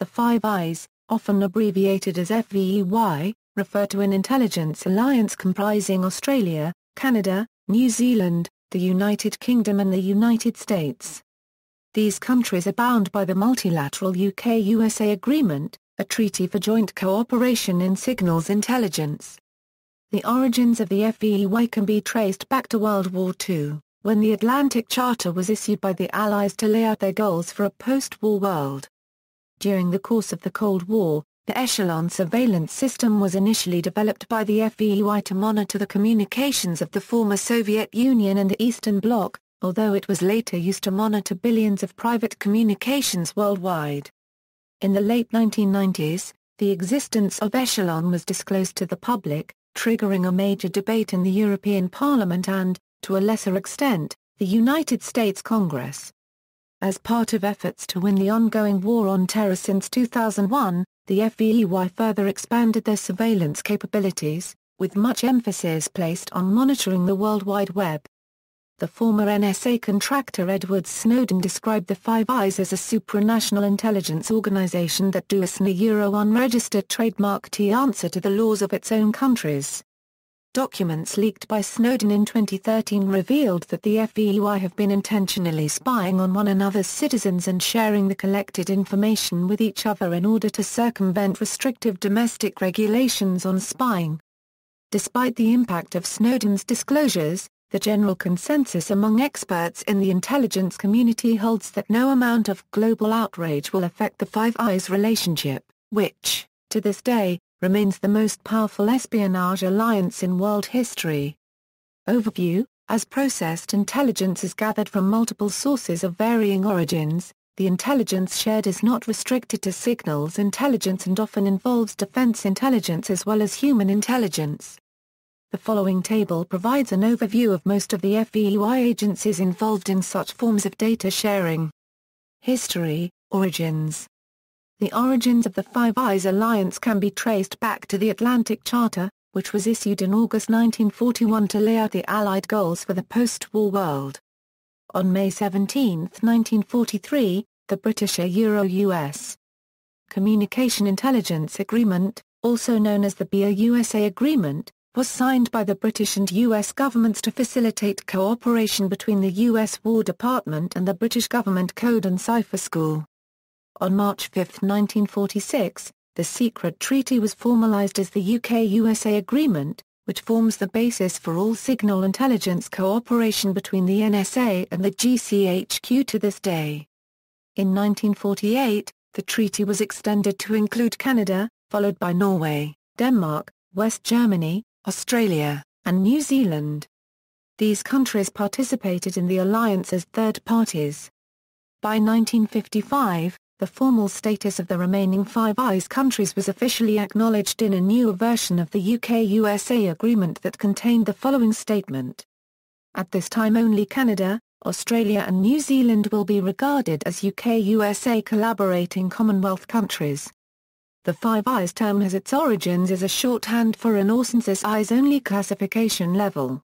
The Five Eyes, often abbreviated as FVEY, refer to an intelligence alliance comprising Australia, Canada, New Zealand, the United Kingdom and the United States. These countries are bound by the multilateral UKUSA Agreement, a treaty for joint cooperation in signals intelligence. The origins of the FVEY can be traced back to World War II, when the Atlantic Charter was issued by the Allies to lay out their goals for a post-war world. During the course of the Cold War, the Echelon surveillance system was initially developed by the FVEY to monitor the communications of the former Soviet Union and the Eastern Bloc, although it was later used to monitor billions of private communications worldwide. In the late 1990s, the existence of Echelon was disclosed to the public, triggering a major debate in the European Parliament and, to a lesser extent, the United States Congress. As part of efforts to win the ongoing war on terror since 2001, the FVEY further expanded their surveillance capabilities, with much emphasis placed on monitoring the World Wide Web. The former NSA contractor Edward Snowden described the Five Eyes as a supranational intelligence organization that does an unregistered trademark answer to the laws of its own countries. Documents leaked by Snowden in 2013 revealed that the FVEY have been intentionally spying on one another's citizens and sharing the collected information with each other in order to circumvent restrictive domestic regulations on spying. Despite the impact of Snowden's disclosures, the general consensus among experts in the intelligence community holds that no amount of global outrage will affect the Five Eyes relationship, which, to this day, remains the most powerful espionage alliance in world history. Overview: As processed intelligence is gathered from multiple sources of varying origins, the intelligence shared is not restricted to signals intelligence and often involves defense intelligence as well as human intelligence. The following table provides an overview of most of the FVEY agencies involved in such forms of data sharing. History, Origins. The origins of the Five Eyes Alliance can be traced back to the Atlantic Charter, which was issued in August 1941 to lay out the Allied goals for the post-war world. On May 17, 1943, the British-US Communication Intelligence Agreement, also known as the UKUSA Agreement, was signed by the British and US governments to facilitate cooperation between the US War Department and the British Government Code and Cipher School. On March 5, 1946, the secret treaty was formalized as the UKUSA Agreement, which forms the basis for all signal intelligence cooperation between the NSA and the GCHQ to this day. In 1948, the treaty was extended to include Canada, followed by Norway, Denmark, West Germany, Australia, and New Zealand. These countries participated in the alliance as third parties. By 1955, the formal status of the remaining Five Eyes countries was officially acknowledged in a newer version of the UKUSA Agreement that contained the following statement. At this time only Canada, Australia and New Zealand will be regarded as UKUSA collaborating Commonwealth countries. The Five Eyes term has its origins as a shorthand for an AUKUSA eyes-only classification level.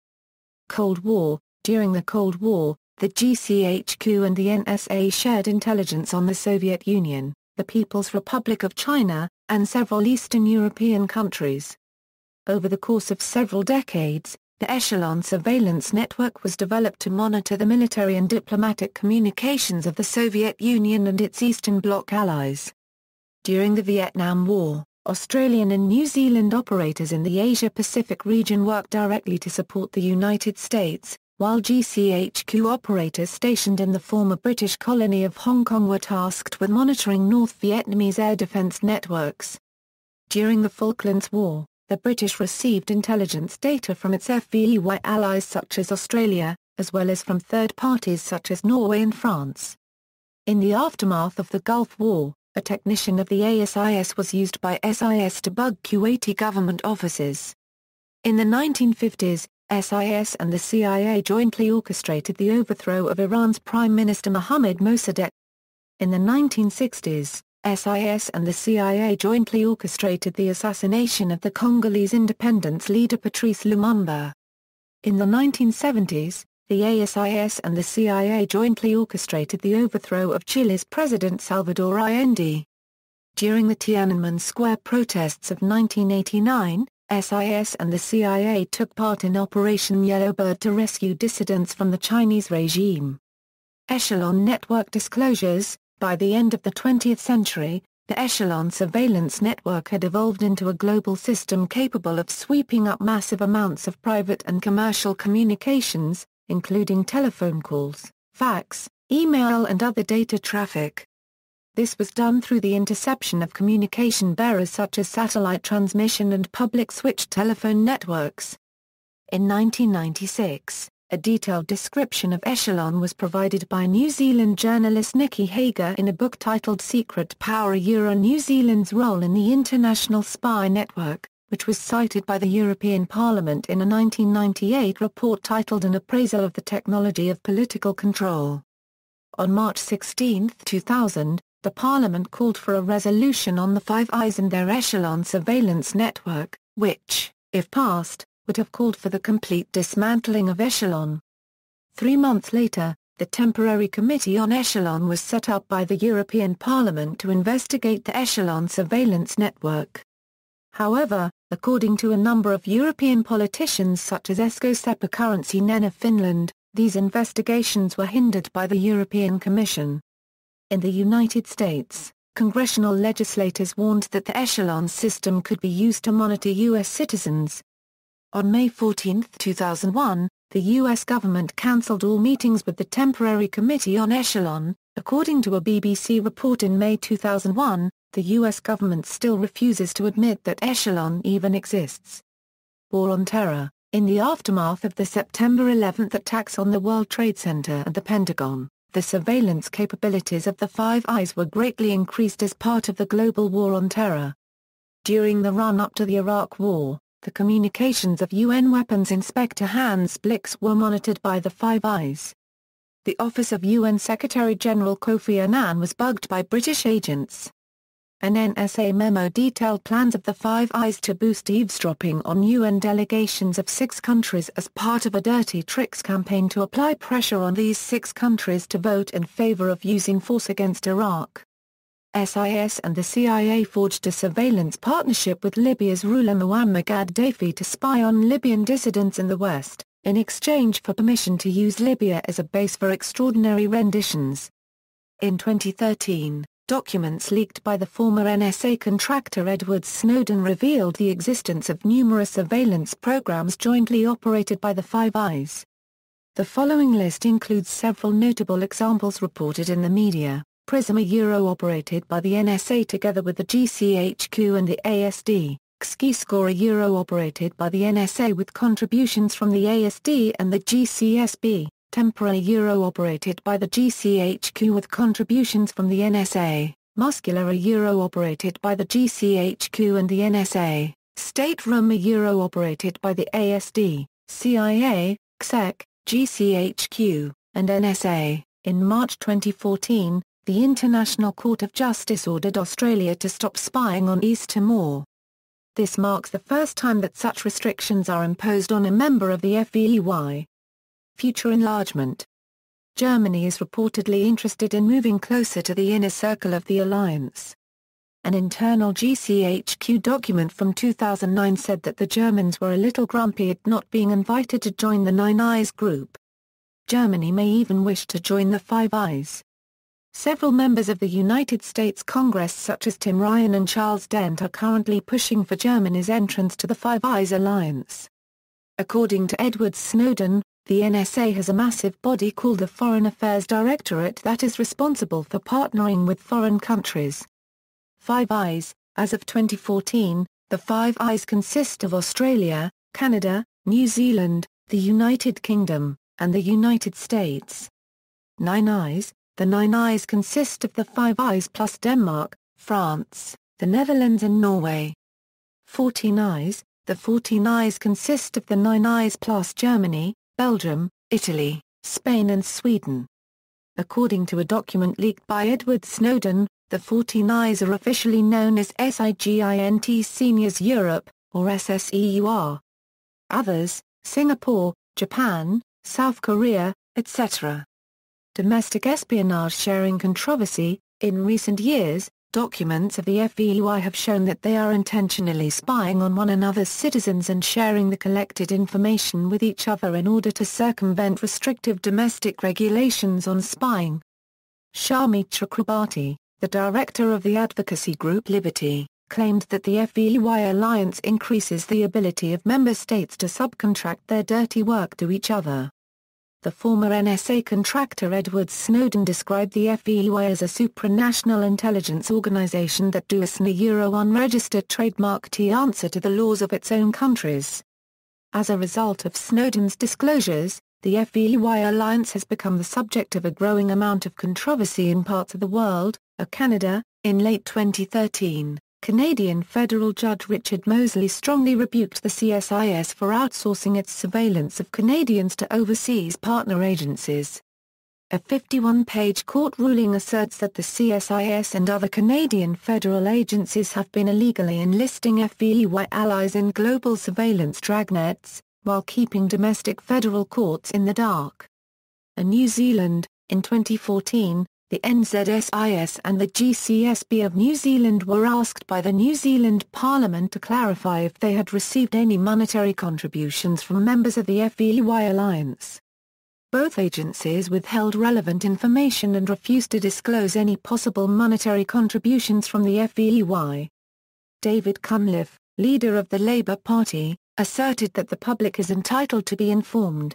Cold War. During the Cold War, the GCHQ and the NSA shared intelligence on the Soviet Union, the People's Republic of China, and several Eastern European countries. Over the course of several decades, the Echelon surveillance network was developed to monitor the military and diplomatic communications of the Soviet Union and its Eastern Bloc allies. During the Vietnam War, Australian and New Zealand operators in the Asia-Pacific region worked directly to support the United States, while GCHQ operators stationed in the former British colony of Hong Kong were tasked with monitoring North Vietnamese air defense networks. During the Falklands War, the British received intelligence data from its FVEY allies such as Australia, as well as from third parties such as Norway and France. In the aftermath of the Gulf War, a technician of the ASIS was used by SIS to bug Kuwaiti government offices. In the 1950s, SIS and the CIA jointly orchestrated the overthrow of Iran's Prime Minister Mohammad Mossadegh. In the 1960s, SIS and the CIA jointly orchestrated the assassination of the Congolese independence leader Patrice Lumumba. In the 1970s, the ASIS and the CIA jointly orchestrated the overthrow of Chile's President Salvador Allende. During the Tiananmen Square protests of 1989, SIS and the CIA took part in Operation Yellowbird to rescue dissidents from the Chinese regime. Echelon network disclosures. By the end of the 20th century, the Echelon surveillance network had evolved into a global system capable of sweeping up massive amounts of private and commercial communications, including telephone calls, fax, email and other data traffic. This was done through the interception of communication bearers such as satellite transmission and public switched telephone networks. In 1996, a detailed description of Echelon was provided by New Zealand journalist Nikki Hager in a book titled Secret Power New Zealand's Role in the International Spy Network, which was cited by the European Parliament in a 1998 report titled An Appraisal of the Technology of Political Control. On March 16, 2000, the Parliament called for a resolution on the Five Eyes and their Echelon surveillance network, which, if passed, would have called for the complete dismantling of Echelon. 3 months later, the Temporary Committee on Echelon was set up by the European Parliament to investigate the Echelon surveillance network. However, according to a number of European politicians such as Esko Seppäkaarintinen of Finland, these investigations were hindered by the European Commission. In the United States, congressional legislators warned that the Echelon system could be used to monitor U.S. citizens. On May 14, 2001, the U.S. government cancelled all meetings with the Temporary Committee on Echelon. According to a BBC report in May 2001, the U.S. government still refuses to admit that Echelon even exists. War on Terror. In the aftermath of the September 11 attacks on the World Trade Center and the Pentagon, the surveillance capabilities of the Five Eyes were greatly increased as part of the global war on terror. During the run-up to the Iraq War, the communications of UN weapons inspector Hans Blix were monitored by the Five Eyes. The office of UN Secretary-General Kofi Annan was bugged by British agents. An NSA memo detailed plans of the Five Eyes to boost eavesdropping on UN delegations of 6 countries as part of a Dirty Tricks campaign to apply pressure on these 6 countries to vote in favor of using force against Iraq. SIS and the CIA forged a surveillance partnership with Libya's ruler Muammar Gaddafi to spy on Libyan dissidents in the West, in exchange for permission to use Libya as a base for extraordinary renditions. In 2013, documents leaked by the former NSA contractor Edward Snowden revealed the existence of numerous surveillance programs jointly operated by the Five Eyes. The following list includes several notable examples reported in the media. PRISM operated by the NSA together with the GCHQ and the ASD, XKeyscore operated by the NSA with contributions from the ASD and the GCSB, Tempora operated by the GCHQ with contributions from the NSA, Muscular operated by the GCHQ and the NSA, State Room operated by the ASD, CIA, XEC, GCHQ, and NSA. In March 2014, the International Court of Justice ordered Australia to stop spying on East Timor. This marks the first time that such restrictions are imposed on a member of the FVEY. Future enlargement. Germany is reportedly interested in moving closer to the inner circle of the alliance. An internal GCHQ document from 2009 said that the Germans were a little grumpy at not being invited to join the Nine Eyes group. Germany may even wish to join the Five Eyes. Several members of the United States Congress such as Tim Ryan and Charles Dent are currently pushing for Germany's entrance to the Five Eyes alliance. According to Edward Snowden, the NSA has a massive body called the Foreign Affairs Directorate that is responsible for partnering with foreign countries. Five Eyes. As of 2014, the Five Eyes consist of Australia, Canada, New Zealand, the United Kingdom, and the United States. Nine Eyes. The Nine Eyes consist of the Five Eyes plus Denmark, France, the Netherlands and Norway. 14 Eyes. The 14 Eyes consist of the Nine Eyes plus Germany, Belgium, Italy, Spain and Sweden. According to a document leaked by Edward Snowden, the 14 Eyes are officially known as SIGINT Seniors Europe, or SSEUR. Others, Singapore, Japan, South Korea, etc. Domestic espionage sharing controversy. In recent years, Documents of the FVEY have shown that they are intentionally spying on one another's citizens and sharing the collected information with each other in order to circumvent restrictive domestic regulations on spying. Shami Chakrabarti, the director of the advocacy group Liberty, claimed that the FVEY alliance increases the ability of member states to subcontract their dirty work to each other. The former NSA contractor Edward Snowden described the FVEY as a supranational intelligence organization that does an unregistered trademark to answer to the laws of its own countries. As a result of Snowden's disclosures, the FVEY alliance has become the subject of a growing amount of controversy in parts of the world. Canada, in late 2013, Canadian federal judge Richard Mosley strongly rebuked the CSIS for outsourcing its surveillance of Canadians to overseas partner agencies. A 51-page court ruling asserts that the CSIS and other Canadian federal agencies have been illegally enlisting FVEY allies in global surveillance dragnets, while keeping domestic federal courts in the dark. In New Zealand, in 2014, the NZSIS and the GCSB of New Zealand were asked by the New Zealand Parliament to clarify if they had received any monetary contributions from members of the FVEY alliance. Both agencies withheld relevant information and refused to disclose any possible monetary contributions from the FVEY. David Cunliffe, leader of the Labour Party, asserted that the public is entitled to be informed.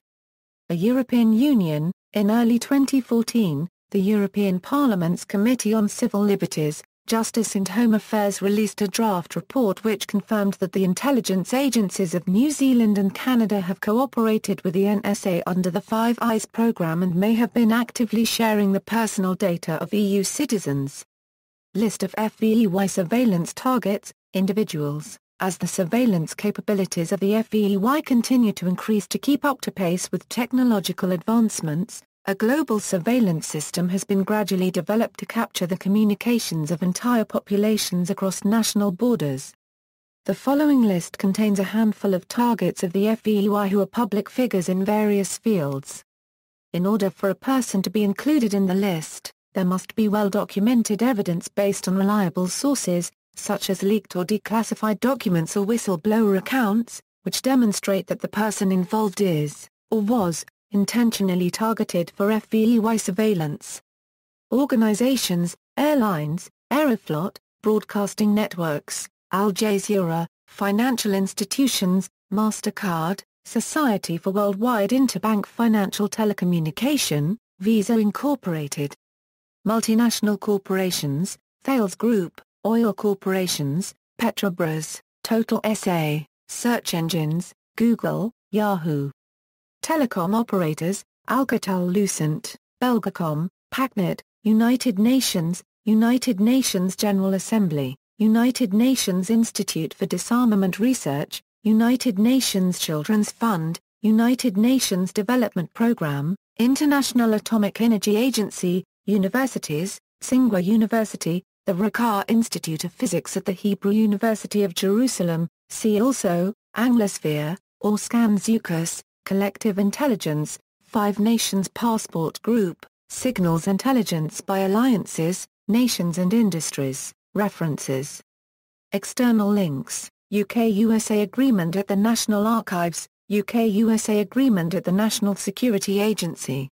The European Union, in early 2014, the European Parliament's Committee on Civil Liberties, Justice and Home Affairs released a draft report which confirmed that the intelligence agencies of New Zealand and Canada have cooperated with the NSA under the Five Eyes program and may have been actively sharing the personal data of EU citizens. List of FVEY surveillance targets, individuals. As the surveillance capabilities of the FVEY continue to increase to keep up to pace with technological advancements, a global surveillance system has been gradually developed to capture the communications of entire populations across national borders. The following list contains a handful of targets of the FVEY who are public figures in various fields. In order for a person to be included in the list, there must be well-documented evidence based on reliable sources, such as leaked or declassified documents or whistleblower accounts, which demonstrate that the person involved is, or was, intentionally targeted for FVEY surveillance. Organizations, airlines, Aeroflot, broadcasting networks, Al Jazeera, financial institutions, MasterCard, Society for Worldwide Interbank Financial Telecommunication, Visa Incorporated. Multinational corporations, Thales Group, oil corporations, Petrobras, Total SA, search engines, Google, Yahoo. Telecom operators, Alcatel-Lucent, Belgacom, Pacnet, United Nations General Assembly, United Nations Institute for Disarmament Research, United Nations Children's Fund, United Nations Development Programme, International Atomic Energy Agency, universities, Tsinghua University, the Rakar Institute of Physics at the Hebrew University of Jerusalem, see also, Anglosphere, Orskan Zukas, Collective Intelligence, Five Nations Passport Group, Signals Intelligence by Alliances, Nations and Industries, References. External links, UKUSA Agreement at the National Archives, UKUSA Agreement at the National Security Agency.